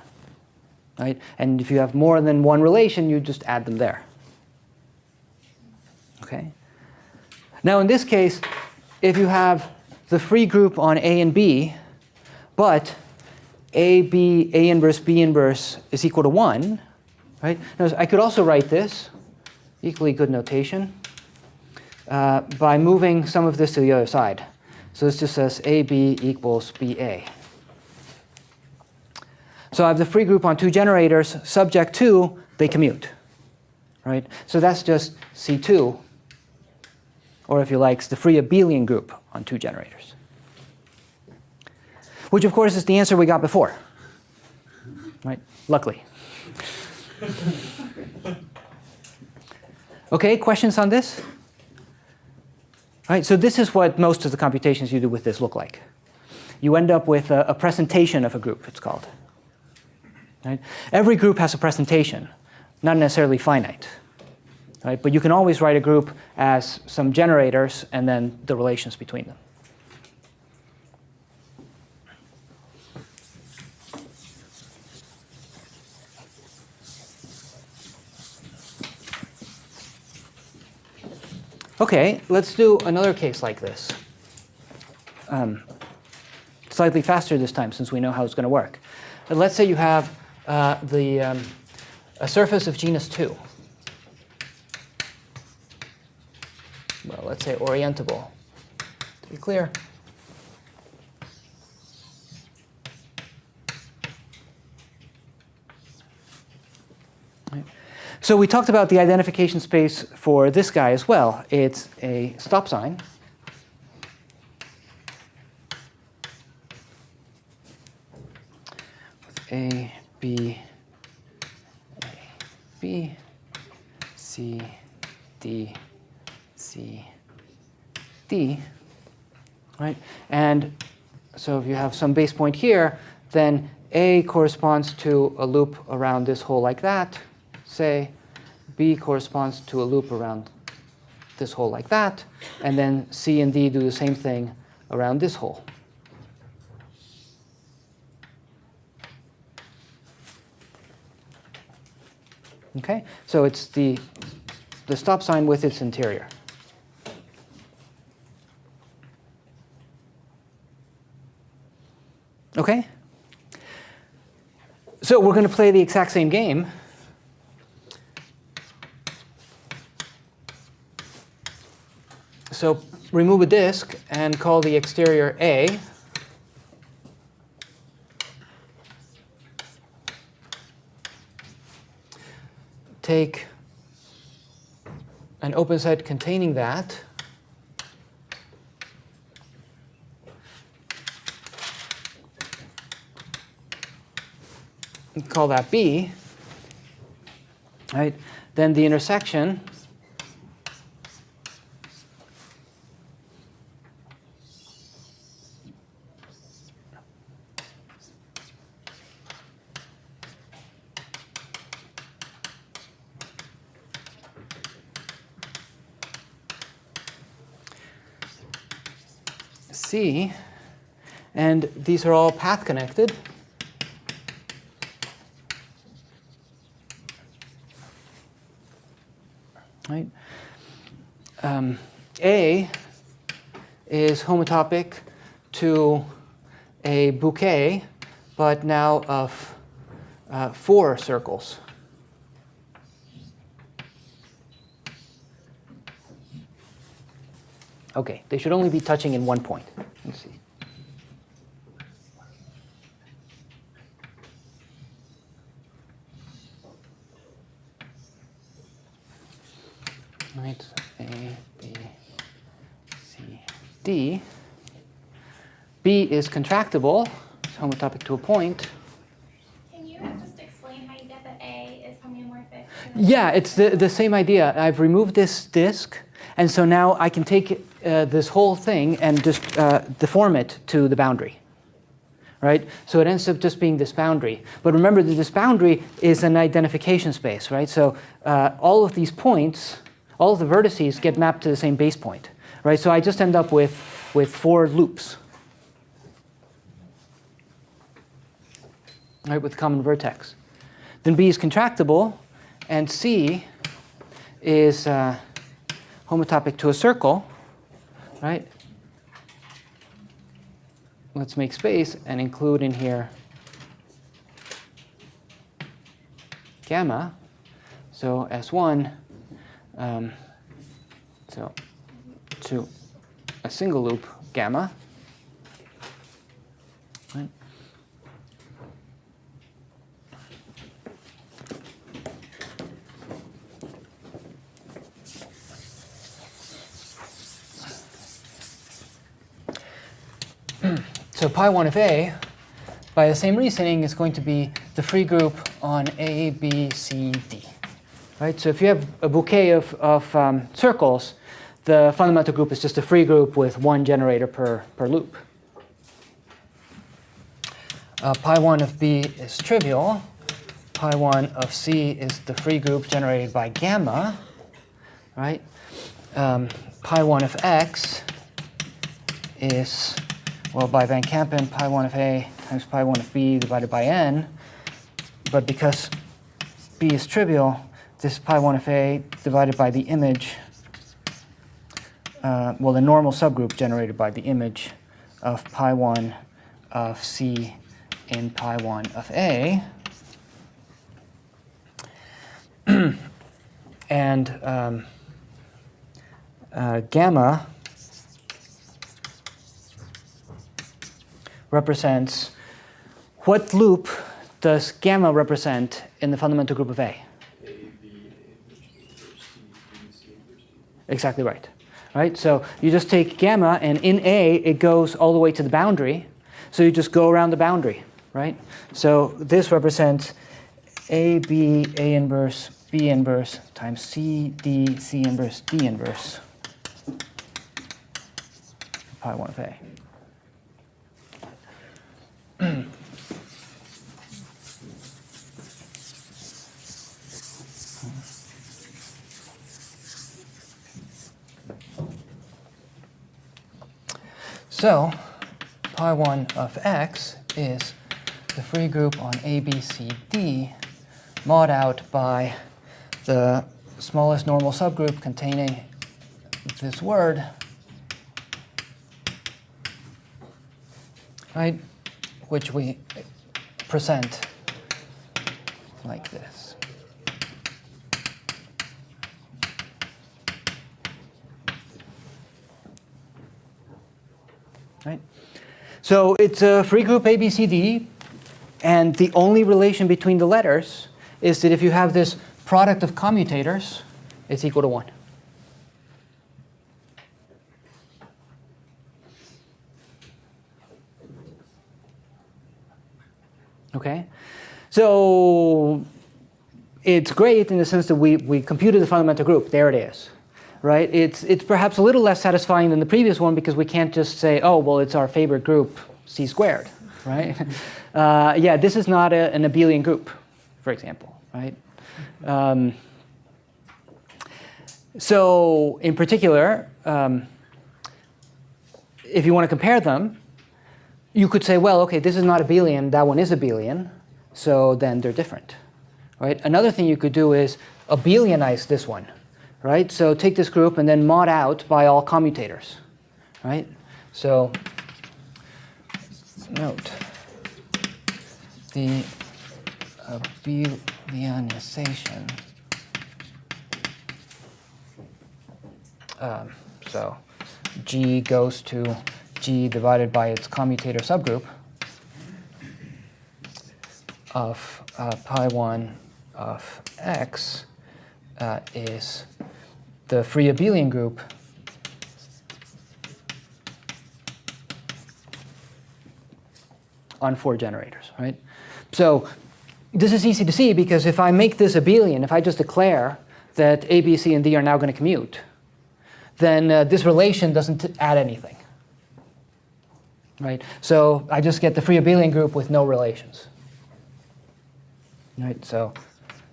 Right? And if you have more than one relation, you just add them there. Okay? Now in this case, if you have the free group on A and B, but AB, A inverse, B inverse is equal to 1, right? Now, I could also write this, equally good notation, by moving some of this to the other side. So this just says AB equals BA. So I have the free group on two generators, subject to, they commute. Right? So that's just C2, or if you like, it's the free abelian group on two generators. Which, of course, is the answer we got before. Right? Luckily. OK, questions on this? All right, so this is what most of the computations you do with this look like. You end up with a presentation of a group, it's called. Right? Every group has a presentation, not necessarily finite. Right? But you can always write a group as some generators and then the relations between them. OK, let's do another case like this. Slightly faster this time, since we know how it's going to work. But let's say you have a surface of genus 2. Well, let's say orientable, to be clear. Right. So we talked about the identification space for this guy as well. It's a stop sign. A, B, C, D, C, D, right? And so if you have some base point here, then A corresponds to a loop around this hole like that, say. B corresponds to a loop around this hole like that, and then C and D do the same thing around this hole. Okay, so it's the stop sign with its interior. Okay? So we're going to play the exact same game. So remove a disk and call the exterior A. Take an open set containing that. And call that B. Right? Then the intersection C, and these are all path connected. Right? A is homotopic to a bouquet, but now of 4 circles. Okay, they should only be touching in one point. Let's see. Right, A, B, C, D. B is contractible, it's homotopic to a point. Can you just explain how you get that A is homeomorphic? Yeah, it's the same idea. I've removed this disk, and so now I can take this whole thing and just deform it to the boundary. Right? So it ends up just being this boundary. But remember that this boundary is an identification space, right? So all of these points, all of the vertices get mapped to the same base point, right? So I just end up with 4 loops, right, with common vertex. Then B is contractible, and C is homotopic to a circle, right? Let's make space and include in here gamma. So S1, so to a single loop gamma. Right. So pi1 of A, by the same reasoning, is going to be the free group on A, B, C, D. Right? So if you have a bouquet of circles, the fundamental group is just a free group with 1 generator per loop. Pi1 of B is trivial. Pi1 of C is the free group generated by gamma. Right? Pi1 of X is, well, by Van Kampen, pi1 of A times pi1 of B divided by n. But because B is trivial, this pi1 of A divided by the image, well, the normal subgroup generated by the image of pi1 of C in pi1 of A. And gamma represents, what loop does gamma represent in the fundamental group of A? Exactly right. Right? So you just take gamma, and in A, it goes all the way to the boundary. So you just go around the boundary. Right? So this represents A, B, A inverse, B inverse times C, D, C inverse, D inverse, pi1 of A. So pi1 of X is the free group on A, B, C, D, mod out by the smallest normal subgroup containing this word, right, which we present like this. Right? So it's a free group A, B, C, D, and the only relation between the letters is that if you have this product of commutators, it's equal to 1. Okay? So it's great in the sense that we computed the fundamental group. There it is. Right? It's perhaps a little less satisfying than the previous one because we can't just say, oh, well, it's our favorite group, C squared. Right? Yeah, this is not an abelian group, for example. Right? So in particular, if you want to compare them, you could say, well, OK, this is not abelian. That one is abelian. So then they're different. Right? Another thing you could do is abelianize this one. Right? So take this group and then mod out by all commutators. Right? So note the abelianization. So G goes to G divided by its commutator subgroup of pi1 of x is the free abelian group on 4 generators, right? So this is easy to see because if I make this abelian, if I just declare that A, B, C, and D are now going to commute, then this relation doesn't add anything, right? So I just get the free abelian group with no relations, right? So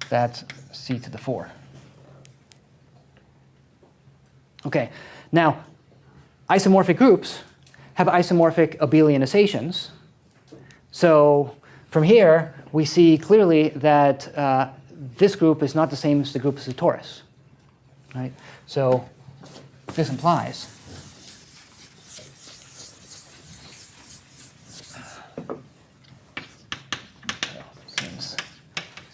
that's C to the 4. Okay, now isomorphic groups have isomorphic abelianizations. So from here, we see clearly that this group is not the same as the group as the torus, right? So this implies since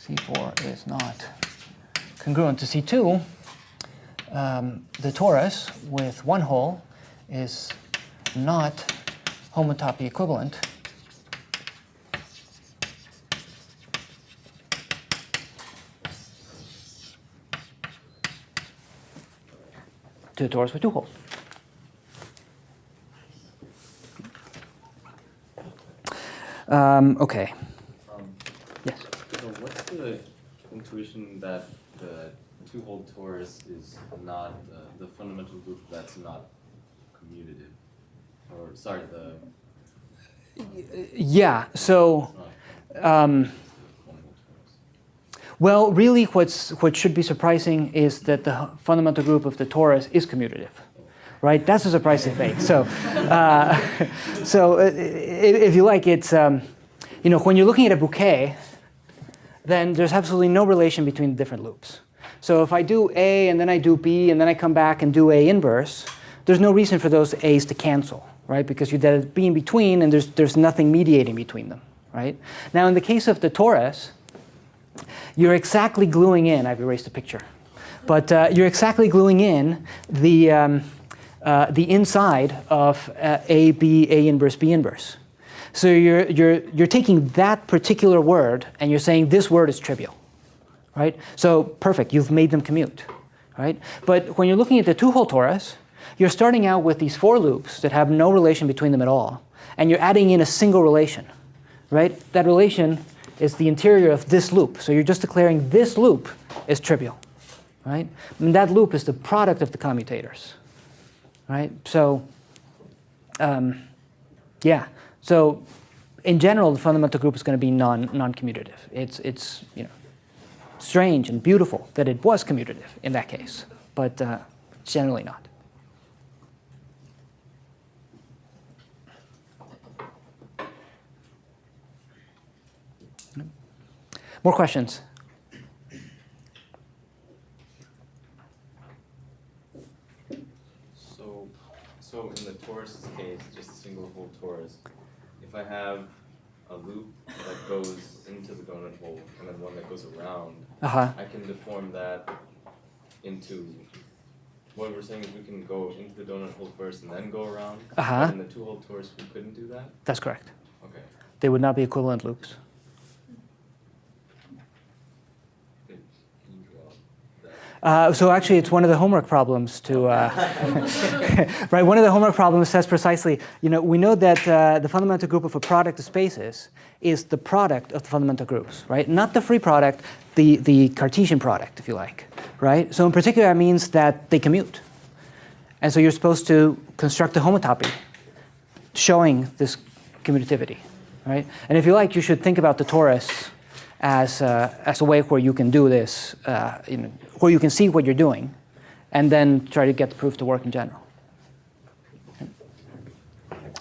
C4 is not congruent to C2, the torus with one hole is not homotopy equivalent to the torus with 2 holes. Okay. Yes. So what's the intuition that the 2-hole torus is not the fundamental group that's not commutative? Or sorry, the Yeah. So. Well, really, what should be surprising is that the fundamental group of the torus is commutative, right? That's a surprising thing. So, if you like, it's when you're looking at a bouquet, then there's absolutely no relation between the different loops. So if I do A and then I do B and then I come back and do A inverse, there's no reason for those A's to cancel, right? Because you did a B in between and there's nothing mediating between them, right? Now, in the case of the torus, you're exactly gluing in, I've erased the picture, but you're exactly gluing in the inside of A, B, A inverse, B inverse. So you're taking that particular word and you're saying this word is trivial, right? So perfect, you've made them commute, right? But when you're looking at the 2-hole torus, you're starting out with these 4 loops that have no relation between them at all, and you're adding in a single relation, right? That relation is the interior of this loop. So you're just declaring this loop is trivial, right? And that loop is the product of the commutators, right? So, yeah. So, in general, the fundamental group is going to be non-commutative. It's strange and beautiful that it was commutative in that case, but generally not. More questions? So in the torus case, just a single hole torus, if I have a loop that goes into the donut hole and then one that goes around, I can deform that into, what we're saying is we can go into the donut hole first and then go around. But in the 2-hole torus, we couldn't do that? That's correct. Okay. They would not be equivalent loops. So actually, it's one of the homework problems to, right? One of the homework problems says precisely, we know that the fundamental group of a product of spaces is the product of the fundamental groups, right? Not the free product, the Cartesian product, if you like, right? So in particular, that means that they commute. And so you're supposed to construct a homotopy showing this commutativity, right? And if you like, you should think about the torus as a way where you can do this, where you can see what you're doing, and then try to get the proof to work in general.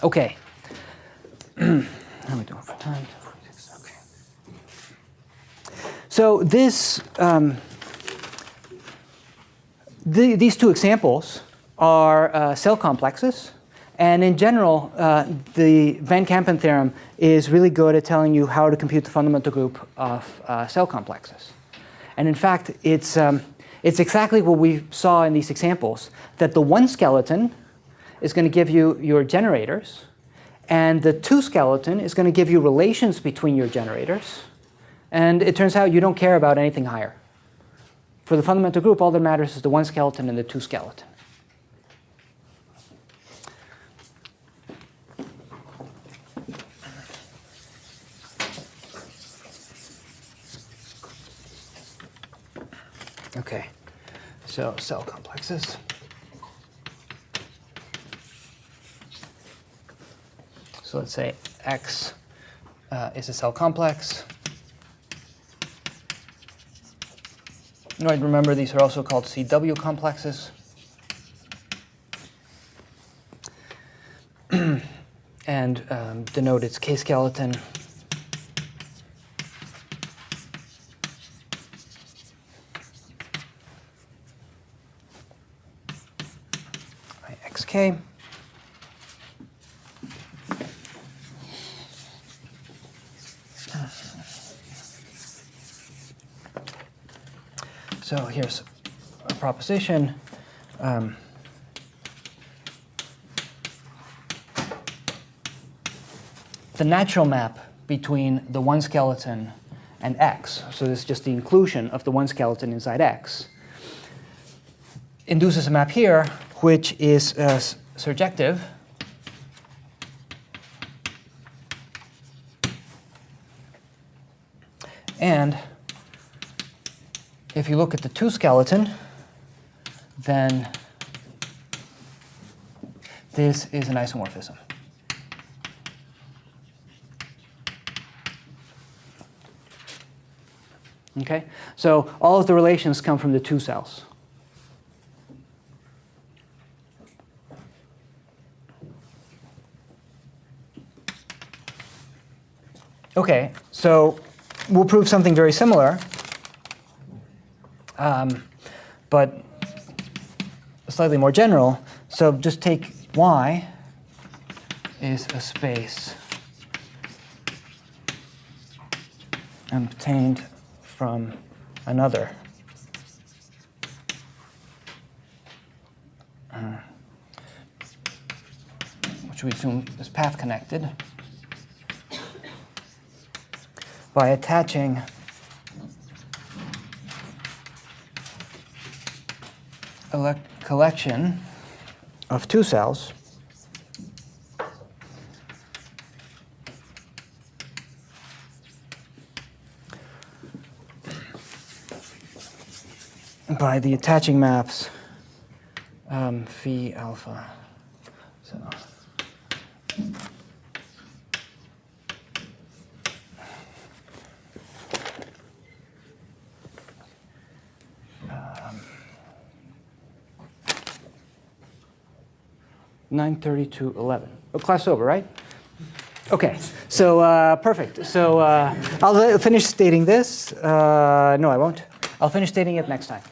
Okay. How are we doing for time? Okay. So this, these 2 examples are cell complexes. And in general, the Van Kampen theorem is really good at telling you how to compute the fundamental group of cell complexes. And in fact, it's exactly what we saw in these examples, that the one skeleton is going to give you your generators, and the 2 skeleton is going to give you relations between your generators. And it turns out you don't care about anything higher. For the fundamental group, all that matters is the 1 skeleton and the 2 skeleton. Okay, so cell complexes. So let's say X is a cell complex. Right, remember these are also called CW complexes. And denote its K-skeleton. XK. So here's a proposition. The natural map between the 1 skeleton and X, so this is just the inclusion of the 1 skeleton inside X, induces a map here which is surjective. And if you look at the 2 skeleton, then this is an isomorphism. Okay? So all of the relations come from the 2 cells. Okay, so we'll prove something very similar, but slightly more general. So just take Y is a space obtained from another. Which we assume is path connected by attaching a collection of 2 cells by the attaching maps phi alpha. So (9:32:11). Oh, class over, right? Okay, so perfect. So I'll finish stating this. No, I won't. I'll finish stating it next time.